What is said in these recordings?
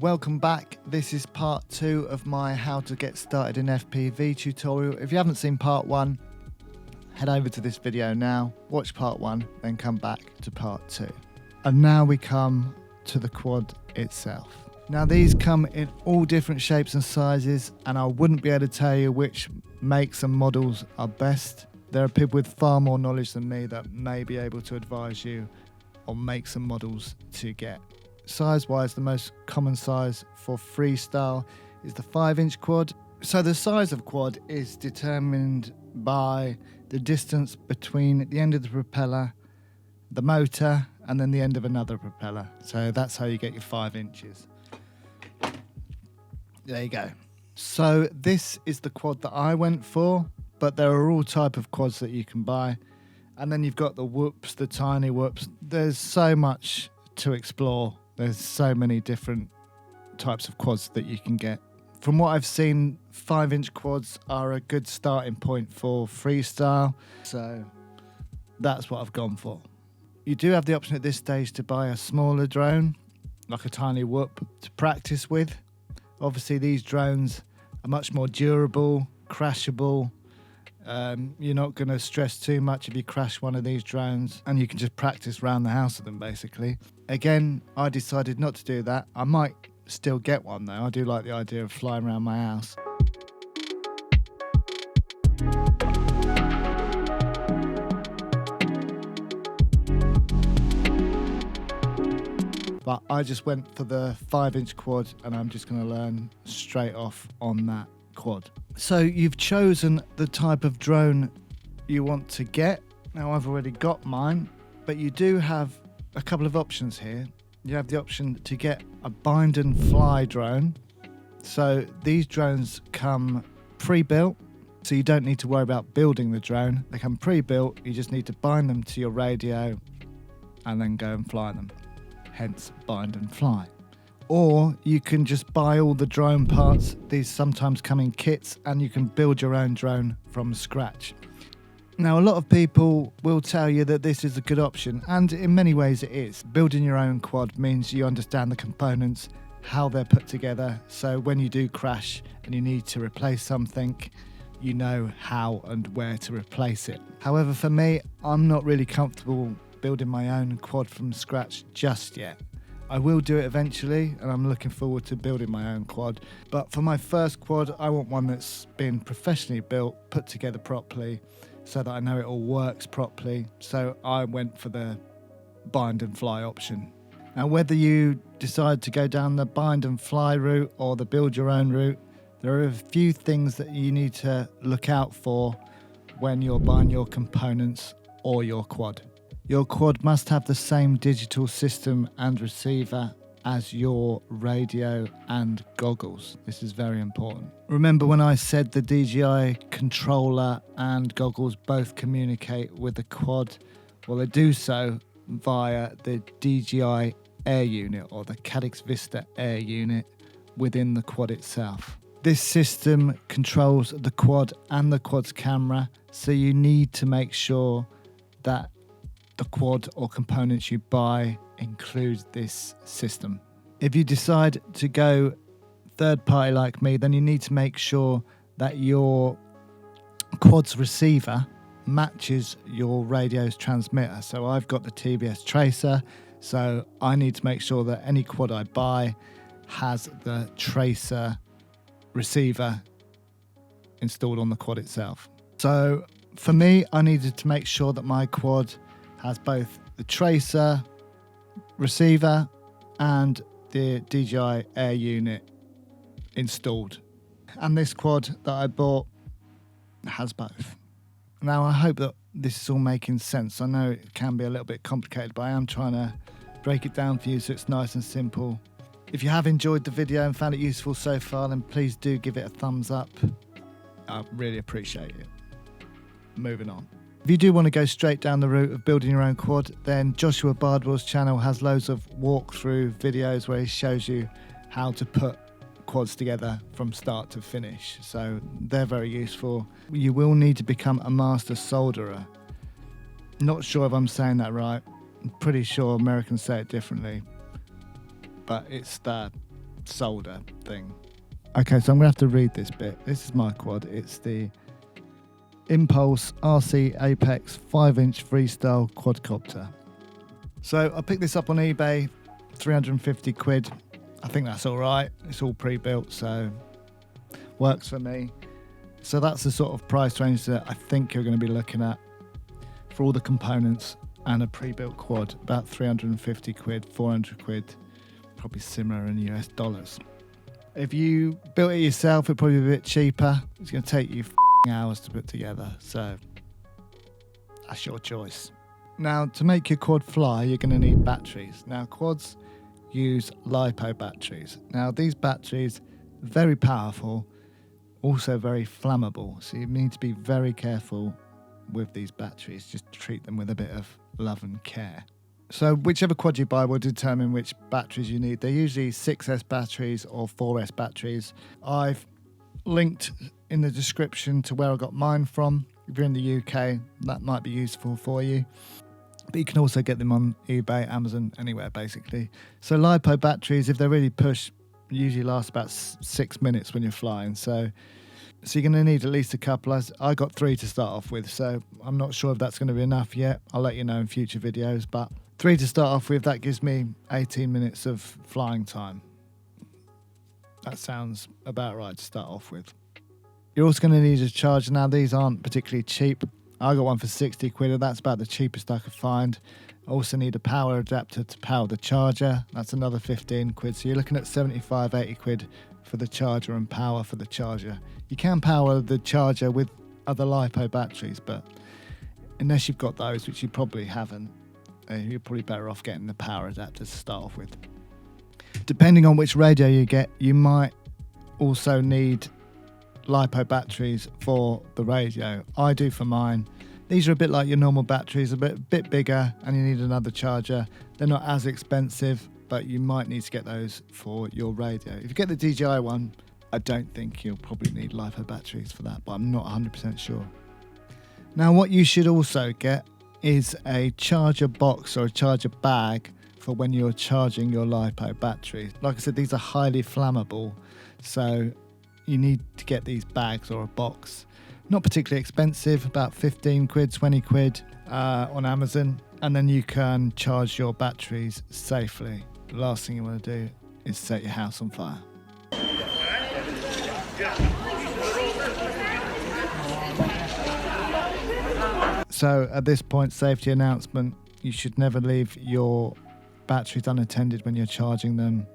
Welcome back. This is part 2 of my how to get started in FPV tutorial. If you haven't seen part 1, head over to this video now, watch part 1, then come back to part 2. And now we come to the quad itself. Now these come in all different shapes and sizes, and I wouldn't be able to tell you which makes and models are best. There are people with far more knowledge than me that may be able to advise you on makes and models to get. Size-wise, the most common size for freestyle is the 5-inch quad. So the size of quad is determined by the distance between the end of the propeller, the motor, and then the end of another propeller. So that's how you get your 5 inches. There you go. So this is the quad that I went for, but there are all type of quads that you can buy. And then you've got the whoops, the tiny whoops. There's so much to explore. There's so many different types of quads that you can get. From what I've seen, 5-inch quads are a good starting point for freestyle. So that's what I've gone for. You do have the option at this stage to buy a smaller drone, like a tiny whoop, to practice with. Obviously, these drones are much more durable, crashable. You're not going to stress too much if you crash one of these drones, and you can just practice around the house with them, basically. Again, I decided not to do that. I might still get one, though. I do like the idea of flying around my house. But I just went for the 5-inch quad, and I'm just going to learn straight off on that quad. So you've chosen the type of drone you want to get. Now I've already got mine, but you do have a couple of options here. You have the option to get a bind and fly drone. So these drones come pre-built, so you don't need to worry about building the drone. They come pre-built, you just need to bind them to your radio and then go and fly them. Hence bind and fly. Or you can just buy all the drone parts. These sometimes come in kits, and you can build your own drone from scratch. Now, a lot of people will tell you that this is a good option, and in many ways it is. Building your own quad means you understand the components, how they're put together, so when you do crash and you need to replace something, you know how and where to replace it. However, for me, I'm not really comfortable building my own quad from scratch just yet. I will do it eventually, and I'm looking forward to building my own quad. But for my first quad, I want one that's been professionally built, put together properly, so that I know it all works properly. So I went for the bind and fly option. Now, whether you decide to go down the bind and fly route or the build your own route, there are a few things that you need to look out for when you're buying your components or your quad. Your quad must have the same digital system and receiver as your radio and goggles. This is very important. Remember when I said the DJI controller and goggles both communicate with the quad? Well, they do so via the DJI Air unit, or the Caddx Vista Air unit within the quad itself. This system controls the quad and the quad's camera, so you need to make sure that the quad or components you buy include this system. If you decide to go third party like me, then you need to make sure that your quad's receiver matches your radio's transmitter. So I've got the TBS Tracer, so I need to make sure that any quad I buy has the Tracer receiver installed on the quad itself. So for me, I needed to make sure that my quad has both the Tracer receiver and the DJI Air unit installed. And this quad that I bought has both. Now, I hope that this is all making sense. I know it can be a little bit complicated, but I am trying to break it down for you so it's nice and simple. If you have enjoyed the video and found it useful so far, then please do give it a thumbs up. I really appreciate it. Moving on. If you do want to go straight down the route of building your own quad, then Joshua Bardwell's channel has loads of walkthrough videos where he shows you how to put quads together from start to finish. So they're very useful. You will need to become a master solderer. Not sure if I'm saying that right. I'm pretty sure Americans say it differently. But it's the solder thing. Okay, so I'm going to have to read this bit. This is my quad. It's the Impulse RC Apex 5-inch freestyle quadcopter. So I picked this up on eBay, 350 quid. I think that's all right. It's all pre-built, so works for me. So that's the sort of price range that I think you're going to be looking at for all the components and a pre-built quad. About 350 quid, 400 quid, probably similar in US dollars. If you built it yourself, it'd probably be a bit cheaper. It's going to take you hours to put together, so that's your choice. Now, to make your quad fly, you're going to need batteries. Now, quads use LiPo batteries. Now, these batteries are very powerful, also very flammable, so you need to be very careful with these batteries. Just treat them with a bit of love and care. So whichever quad you buy will determine which batteries you need. They're usually 6S batteries or 4S batteries. I've linked in the description to where I got mine from. If you're in the UK, that might be useful for you. But you can also get them on eBay, Amazon, anywhere basically. So LiPo batteries, if they're really pushed, usually last about 6 minutes when you're flying. So you're going to need at least a couple. I got 3 to start off with, so I'm not sure if that's going to be enough yet. I'll let you know in future videos, but 3 to start off with, that gives me 18 minutes of flying time. That sounds about right to start off with. You're also going to need a charger. Now, these aren't particularly cheap. I got one for 60 quid, and that's about the cheapest I could find. I also need a power adapter to power the charger. That's another 15 quid. So you're looking at 75, 80 quid for the charger and power for the charger. You can power the charger with other LiPo batteries, but unless you've got those, which you probably haven't, you're probably better off getting the power adapter to start off with. Depending on which radio you get, you might also need LiPo batteries for the radio. I do for mine. These are a bit like your normal batteries, a bit bigger, and you need another charger. They're not as expensive, but you might need to get those for your radio. If you get the DJI one, I don't think you'll probably need LiPo batteries for that, but I'm not 100% sure. Now, what you should also get is a charger box or a charger bag for when you're charging your LiPo batteries. Like I said, these are highly flammable, so you need to get these bags or a box. Not particularly expensive, about 15 quid, 20 quid on Amazon, and then you can charge your batteries safely. The last thing you want to do is set your house on fire. So at this point, safety announcement, you should never leave your batteries unattended when you're charging them.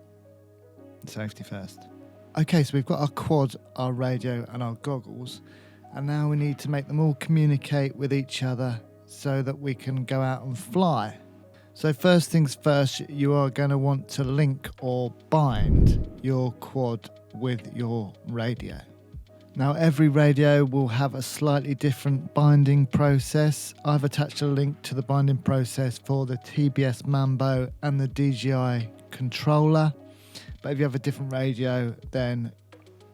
Safety first. Okay, so we've got our quad, our radio and our goggles, and now we need to make them all communicate with each other so that we can go out and fly. So first things first, you are going to want to link or bind your quad with your radio. Now, every radio will have a slightly different binding process. I've attached a link to the binding process for the TBS Mambo and the DJI controller. But if you have a different radio, then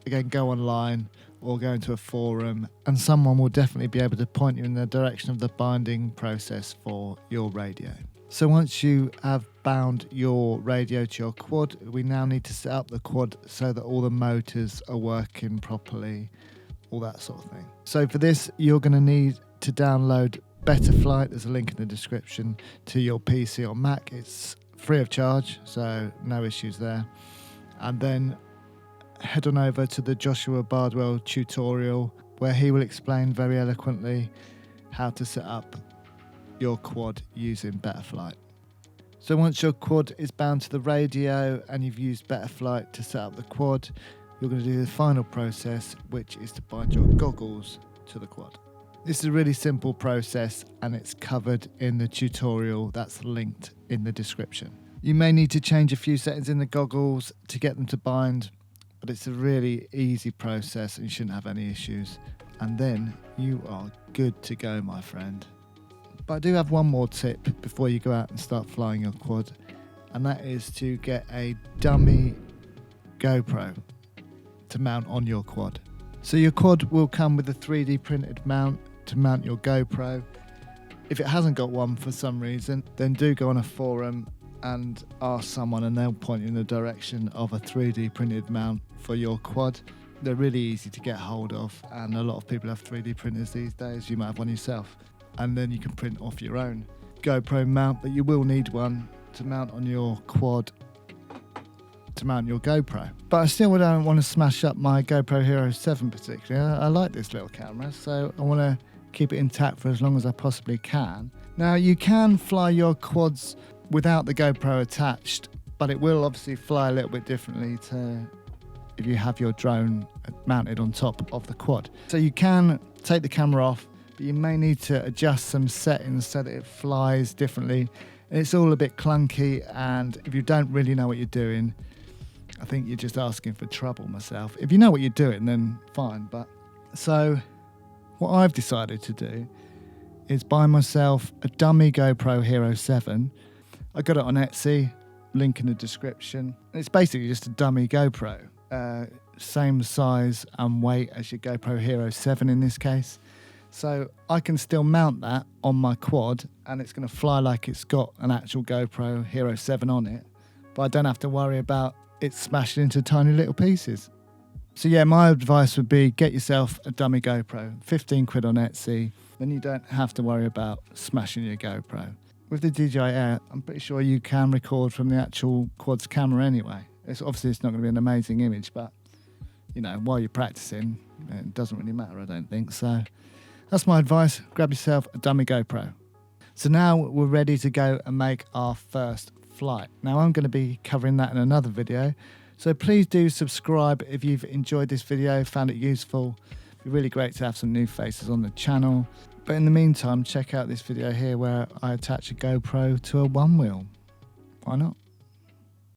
again, go online or go into a forum, and someone will definitely be able to point you in the direction of the binding process for your radio. So once you have bound your radio to your quad, we now need to set up the quad so that all the motors are working properly, all that sort of thing. So for this, you're going to need to download Betaflight. There's a link in the description to your PC or Mac. It's free of charge, so no issues there. And then head on over to the Joshua Bardwell tutorial, where he will explain very eloquently how to set up your quad using Betaflight. So once your quad is bound to the radio and you've used Betaflight to set up the quad, you're going to do the final process, which is to bind your goggles to the quad. This is a really simple process, and it's covered in the tutorial that's linked in the description. You may need to change a few settings in the goggles to get them to bind, but it's a really easy process and you shouldn't have any issues. And then you are good to go, my friend. But I do have one more tip before you go out and start flying your quad, and that is to get a dummy GoPro to mount on your quad. So your quad will come with a 3D printed mount to mount your GoPro. If it hasn't got one for some reason, then do go on a forum and ask someone and they'll point you in the direction of a 3D printed mount for your quad. They're really easy to get hold of, and a lot of people have 3D printers these days. You might have one yourself, and then you can print off your own GoPro mount, but you will need one to mount on your quad, to mount your GoPro. But I still don't want to smash up my GoPro Hero 7 particularly. I like this little camera, so I want to keep it intact for as long as I possibly can. Now, you can fly your quads without the GoPro attached, but it will obviously fly a little bit differently to if you have your drone mounted on top of the quad. So you can take the camera off, but you may need to adjust some settings so that it flies differently. It's all a bit clunky, and if you don't really know what you're doing, I think you're just asking for trouble myself. If you know what you're doing, then fine. But so what I've decided to do is buy myself a dummy GoPro Hero 7. I got it on Etsy, link in the description. It's basically just a dummy GoPro, same size and weight as your GoPro Hero 7 in this case. So I can still mount that on my quad, and it's going to fly like it's got an actual GoPro Hero 7 on it, but I don't have to worry about it smashing into tiny little pieces. So yeah, my advice would be get yourself a dummy GoPro, 15 quid on Etsy, then you don't have to worry about smashing your GoPro. With the DJI Air, I'm pretty sure you can record from the actual quad's camera anyway. It's not going to be an amazing image, but you know, while you're practicing, it doesn't really matter, I don't think. So that's my advice. Grab yourself a dummy GoPro. So now we're ready to go and make our first flight. Now I'm going to be covering that in another video, so please do subscribe if you've enjoyed this video, found it useful. It'd be really great to have some new faces on the channel. But in the meantime, check out this video here where I attach a GoPro to a one wheel. Why not?